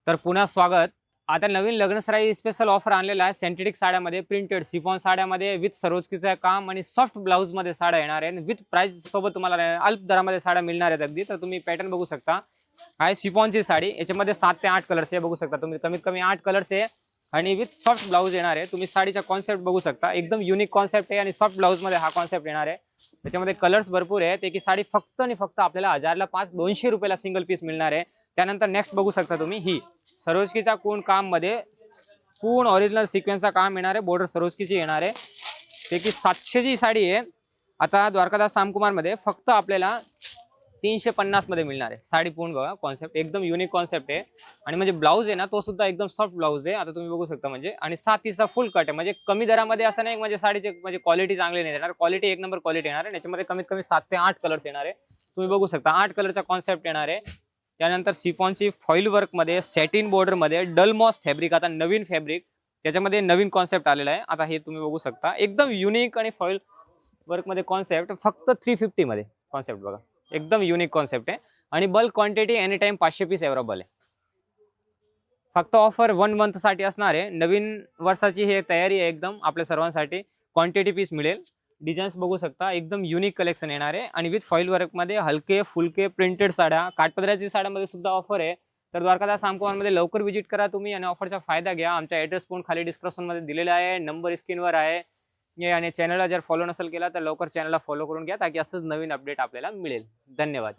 तर पुन्हा स्वागत। आता नवीन लग्नसराई स्पेशल ऑफर आणलेला आहे। सिंथेटिक साड्यामध्ये प्रिंटेड शिफॉन साड्यामध्ये विथ सरोजकीचं काम आणि सॉफ्ट ब्लाउज मध्ये साड्या येणार आहे। विथ प्राइस सोबत तुम्हाला अल्प दरामध्ये साड्या मिळणार आहेत अगदी। तर तुम्ही पॅटर्न बघू शकता। आहे शिफॉनची साडी, याच्यामध्ये 7 ते 8 कलर्स आहे, बघू शकता तुम्ही। कमीत कमी 8 कलर्स आहे आणि विथ सॉफ्ट ब्लाउज येणार आहे। तुम्ही साडीचा कॉन्सेप्ट बघू शकता, एकदम युनिक कॉन्सेप्ट आहे आणि सॉफ्ट ब्लाउज मध्ये हा कॉन्सेप्ट येणार आहे। त्याच्यामध्ये कलर्स भरपूर आहे। ते की साडी फक्त आणि फक्त आपल्याला 1000 ला 5, 200 रुपयाला सिंगल पीस मिळणार आहे। त्यानंतर नेक्स्ट बघू शकता तुम्ही, ही सरोजकीचा कोण काम मध्ये पूर्ण ओरिजिनल सिक्वेन्सचा काम येणार आहे। बॉर्डर सरोजकीची येणार आहे। ते की 700 ची साडी आहे। आता द्वारकादास सामकुमार मध्ये फक्त आपल्याला 350 मध्ये मिळणार आहे। साडी पूर्ण बघा, कॉन्सेप्ट एकदम युनिक कॉन्सेप्ट आहे। आणि म्हणजे ब्लाउज आहे ना, तो सुद्धा एकदम सॉफ्ट ब्लाउज आहे। आता तुम्ही बघू शकता म्हणजे, आणि 7 इंचचा फुल कट आहे। म्हणजे कमी दरामध्ये असं नाही म्हणजे साडीचे म्हणजे क्वालिटी चांगली नाही देणार, क्वालिटी एक नंबर क्वालिटी येणार आहे। याच्यामध्ये कमीत कमी 7 ते 8 कलर्स येणार आहे। तुम्ही बघू शकता 8 कलरचा कॉन्सेप्ट येणार आहे। त्यानंतर शिफॉनची फॉइल वर्क मध्ये सॅटिन बॉर्डर मध्ये डलमॉस फॅब्रिक, आता नवीन फॅब्रिक त्याच्यामध्ये नवीन कॉन्सेप्ट आलेला आहे। आता हे तुम्ही बघू शकता, एकदम युनिक आणि फॉइल वर्क मध्ये कॉन्सेप्ट, फक्त 350 मध्ये कॉन्सेप्ट बघा, एकदम युनिक कॉन्सेप्ट आहे। आणि bulk quantity any time 500 piece available आहे। फक्त ऑफर 1 मंथ साठी असणार आहे। नवीन वर्षाची हे तयारी आहे एकदम आपल्या सर्वांसाठी। क्वांटिटी पीस मिळेल। डिझाईन्स बघू शकता, एकदम युनिक कलेक्शन येणार आहे। आणि विथ फॉइल वर्क मध्ये हलके फुलके प्रिंटेड साड्या, काठपदराची साड्यामध्ये सुद्धा ऑफर आहे। तर द्वारकादास सामकुमार मध्ये लवकर विजिट करा तुम्ही आणि ऑफरचा फायदा घ्या। आमचा ऍड्रेस पण खाली डिस्क्रिप्शन मध्ये दिलेला आहे, नंबर स्क्रीनवर आहे। आणि चॅनलला जर फॉलो नसेल केला तर लवकर चॅनलला फॉलो करून घ्या, ताकी असंच नवीन अपडेट आपल्याला मिळेल। धन्यवाद।